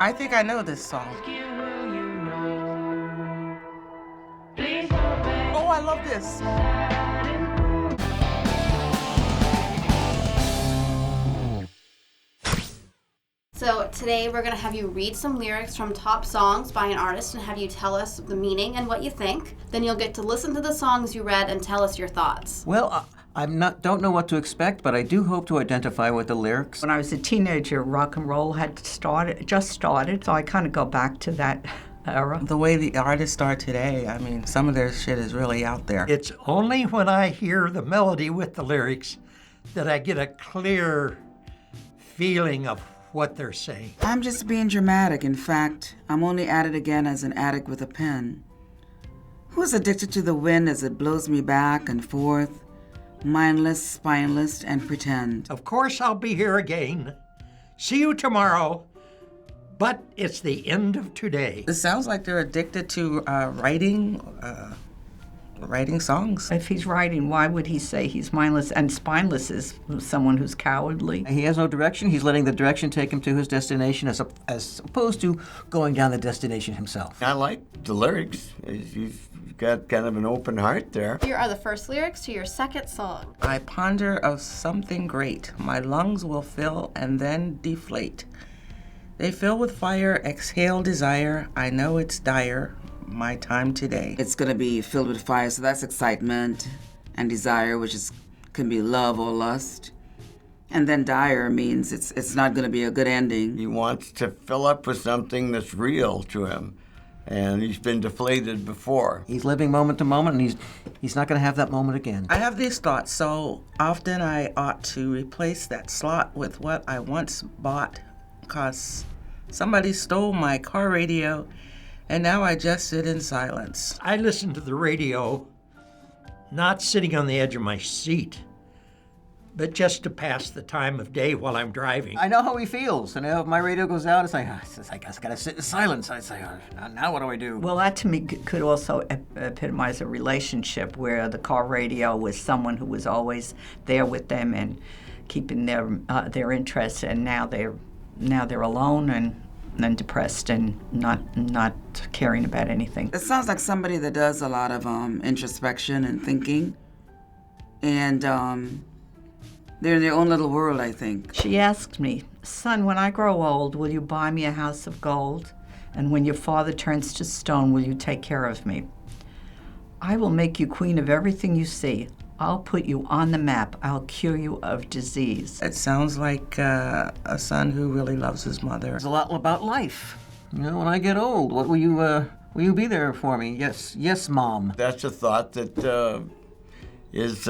I think I know this song. Oh, I love this. So today we're going to have you read some lyrics from top songs by an artist and have you tell us the meaning and what you think. Then you'll get to listen to the songs you read and tell us your thoughts. Well, don't know what to expect, but I do hope to identify with the lyrics. When I was a teenager, rock and roll had just started, so I kind of go back to that era. The way the artists are today, I mean, some of their shit is really out there. It's only when I hear the melody with the lyrics that I get a clear feeling of what they're saying. I'm just being dramatic. In fact, I'm only at it again as an addict with a pen. Who's addicted to the wind as it blows me back and forth, mindless, spineless, and pretend? Of course I'll be here again. See you tomorrow. But it's the end of today. It sounds like they're addicted to writing songs. If he's writing, why would he say he's mindless? And spineless is someone who's cowardly. He has no direction. He's letting the direction take him to his destination as opposed to going down the destination himself. I like the lyrics. You've got kind of an open heart there. Here are the first lyrics to your second song. I ponder of something great. My lungs will fill and then deflate. They fill with fire, exhale desire. I know it's dire. My time today. It's going to be filled with fire, so that's excitement and desire, which can be love or lust. And then dire means it's not going to be a good ending. He wants to fill up with something that's real to him, and he's been deflated before. He's living moment to moment, and he's not going to have that moment again. I have these thoughts so often I ought to replace that slot with what I once bought, 'cause somebody stole my car radio. And now I just sit in silence. I listen to the radio, not sitting on the edge of my seat, but just to pass the time of day while I'm driving. I know how he feels. And if my radio goes out, it's like I just gotta sit in silence. I say, now what do I do? Well, that to me could also epitomize a relationship where the car radio was someone who was always there with them and keeping their interests, and now they're alone and depressed and not caring about anything. It sounds like somebody that does a lot of introspection and thinking, and they're in their own little world, I think. She asked me, "Son, when I grow old, will you buy me a house of gold? And when your father turns to stone, will you take care of me? I will make you queen of everything you see. I'll put you on the map. I'll cure you of disease." It sounds like a son who really loves his mother. It's a lot about life. You know, when I get old, what will you be there for me? Yes, Mom. That's a thought that is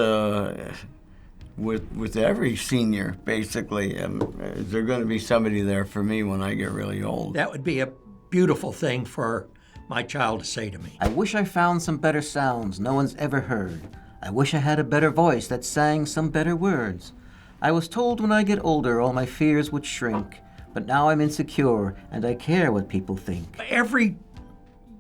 with every senior, basically. Is there going to be somebody there for me when I get really old? That would be a beautiful thing for my child to say to me. I wish I found some better sounds no one's ever heard. I wish I had a better voice that sang some better words. I was told when I get older all my fears would shrink, but now I'm insecure and I care what people think. Every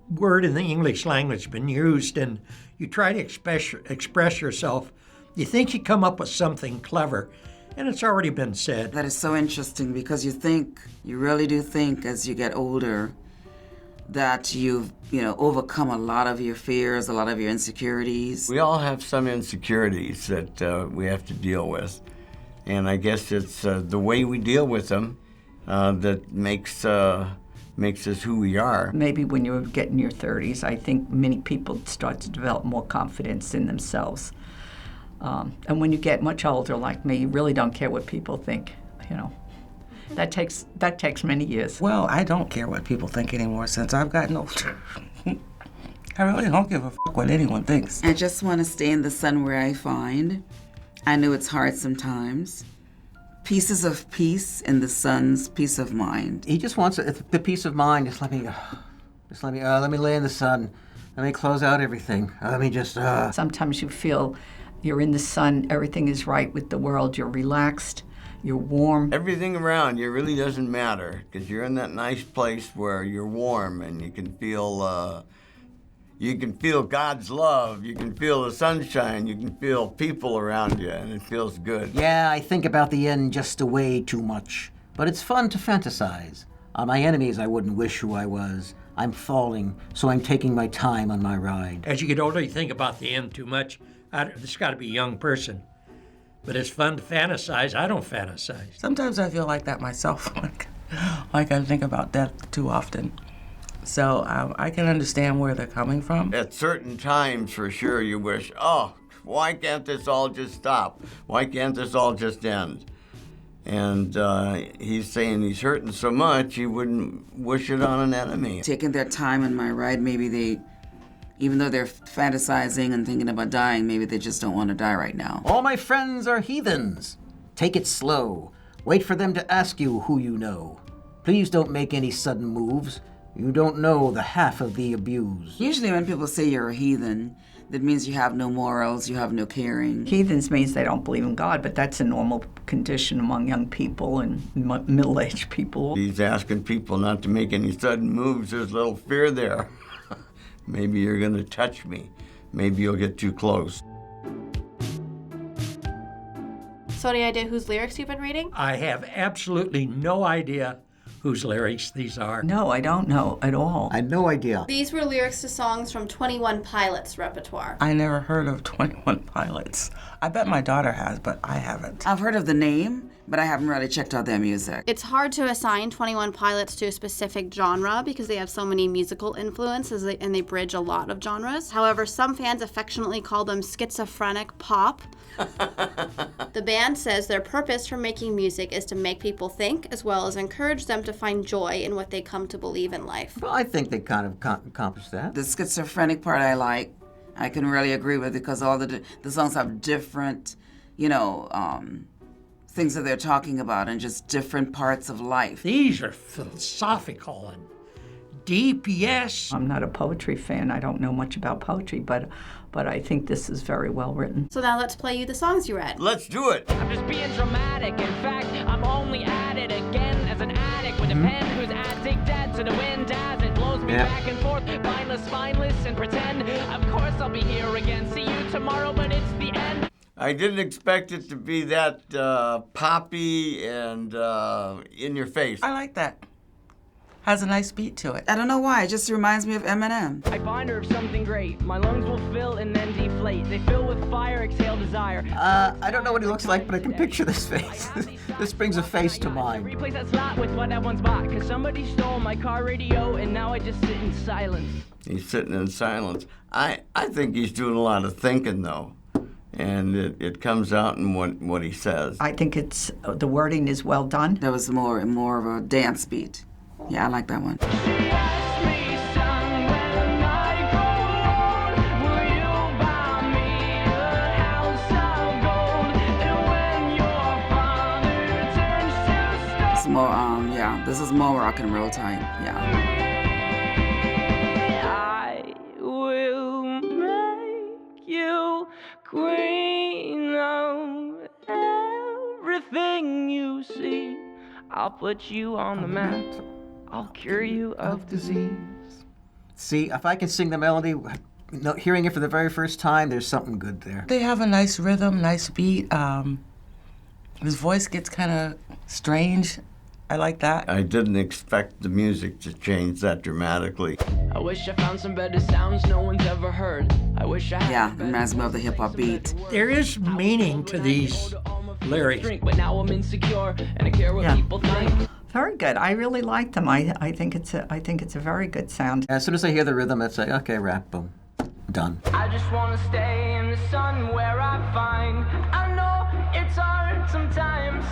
word in the English language has been used, and you try to express yourself. You think you come up with something clever, and it's already been said. That is so interesting because you really do think as you get older that you've overcome a lot of your fears, a lot of your insecurities. We all have some insecurities that we have to deal with. And I guess it's the way we deal with them that makes us who we are. Maybe when you get in your 30s, I think many people start to develop more confidence in themselves. And when you get much older like me, you really don't care what people think, That takes many years. Well, I don't care what people think anymore since I've gotten older. I really don't give a fuck what anyone thinks. I just want to stay in the sun where I find. I know it's hard sometimes. Pieces of peace in the sun's peace of mind. He just wants the peace of mind. Just let me lay in the sun. Let me close out everything. Let me just. Sometimes you feel you're in the sun. Everything is right with the world. You're relaxed. You're warm. Everything around you really doesn't matter because you're in that nice place where you're warm and you can feel God's love. You can feel the sunshine. You can feel people around you, and it feels good. Yeah, I think about the end just way too much. But it's fun to fantasize. On my enemies I wouldn't wish who I was. I'm falling, so I'm taking my time on my ride. As you get older, you think about the end too much. This got to be a young person. But it's fun to fantasize. I don't fantasize. Sometimes I feel like that myself, like I think about death too often. So I can understand where they're coming from. At certain times, for sure, you wish, oh, why can't this all just stop? Why can't this all just end? And he's saying he's hurting so much, he wouldn't wish it on an enemy. Taking their time on my ride, maybe they, even though they're fantasizing and thinking about dying, maybe they just don't want to die right now. All my friends are heathens. Take it slow. Wait for them to ask you who you know. Please don't make any sudden moves. You don't know the half of the abuse. Usually when people say you're a heathen, that means you have no morals, you have no caring. Heathens means they don't believe in God, but that's a normal condition among young people and middle-aged people. He's asking people not to make any sudden moves. There's a little fear there. Maybe you're going to touch me. Maybe you'll get too close. So any idea whose lyrics you've been reading? I have absolutely no idea whose lyrics these are. No, I don't know at all. I had no idea. These were lyrics to songs from 21 Pilots' repertoire. I never heard of 21 Pilots. I bet my daughter has, but I haven't. I've heard of the name, but I haven't really checked out their music. It's hard to assign 21 Pilots to a specific genre because they have so many musical influences and they bridge a lot of genres. However, some fans affectionately call them schizophrenic pop. The band says their purpose for making music is to make people think as well as encourage them to find joy in what they come to believe in life. Well, I think they kind of accomplished that. The schizophrenic part I like. I can really agree with it because all the songs have different, things that they're talking about and just different parts of life. These are philosophical and deep, yes. I'm not a poetry fan. I don't know much about poetry, but I think this is very well written. So now let's play you the songs you read. Let's do it. I'm just being dramatic. In fact, I'm only at it again as an addict with a pen who's addicted to the wind as it blows me back and forth, spineless, and pretend. Of course I'll be here again. See you tomorrow, but it's the end. I didn't expect it to be that poppy and in your face. I like that. Has a nice beat to it. I don't know why, it just reminds me of Eminem. I find her of something great. My lungs will fill and then deflate. They fill with fire, exhale desire. I don't know what he looks like, but I can picture this face. This brings a face to mind. Replace that slot with what I once bought. Cause somebody stole my car radio and now I just sit in silence. He's sitting in silence. I think he's doing a lot of thinking, though. And it comes out in what he says. I think the wording is well done. That was more of a dance beat. Yeah, I like that one. It's more, this is more rock and roll type, yeah. I will make you queen of everything you see. I'll put you on the map. I'll cure you of disease. See, if I can sing the melody, hearing it for the very first time, there's something good there. They have a nice rhythm, nice beat. His voice gets kind of strange. I like that. I didn't expect the music to change that dramatically. I wish I found some better sounds no one's ever heard. I wish I had. Yeah, it reminds me of the hip-hop beat. There is meaning to these lyrics. But now I'm insecure and I care what people think. Very good. I really like them. I think it's a very good sound. As soon as I hear the rhythm, it's like, okay, rap, boom, done. I just want to stay in the sun where I find. I know it's hard sometimes.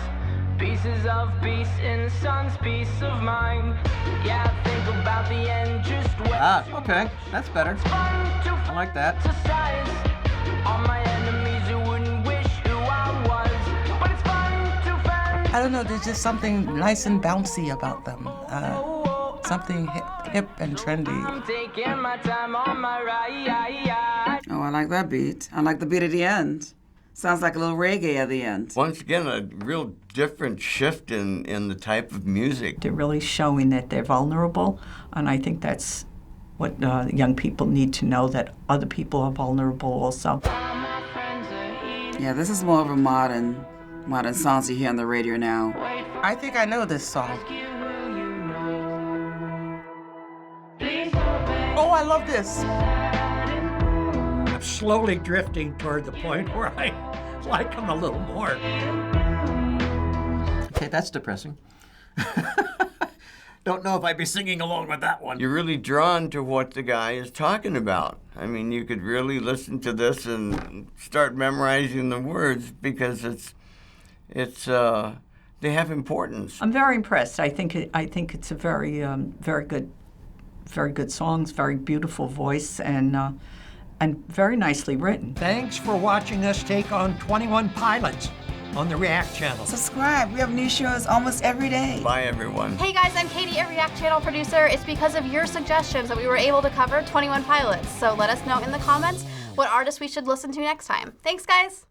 Pieces of peace in the sun's peace of mind. Yeah, I think about the end just where. Okay, that's better. I like that. All my enemies who wouldn't wish who I was. But it's fun to find. I don't know, there's just something nice and bouncy about them. Something hip and trendy. I'm taking my time on my ride. Oh, I like that beat. I like the beat at the end. Sounds like a little reggae at the end. Once again, a real different shift in the type of music. They're really showing that they're vulnerable, and I think that's what young people need to know, that other people are vulnerable also. Yeah, this is more of a modern songs you hear on the radio now. I think I know this song. Oh, I love this. I'm slowly drifting toward the point where I like him a little more. Okay, that's depressing. Don't know if I'd be singing along with that one. You're really drawn to what the guy is talking about. I mean, you could really listen to this and start memorizing the words because they have importance. I'm very impressed. I think it's a very very good songs, very beautiful voice, and very nicely written. Thanks for watching us take on 21 Pilots on the React channel. Subscribe. We have new shows almost every day. Bye, everyone. Hey guys, I'm Katie, a React channel producer. It's because of your suggestions that we were able to cover 21 Pilots. So let us know in the comments what artists we should listen to next time. Thanks, guys.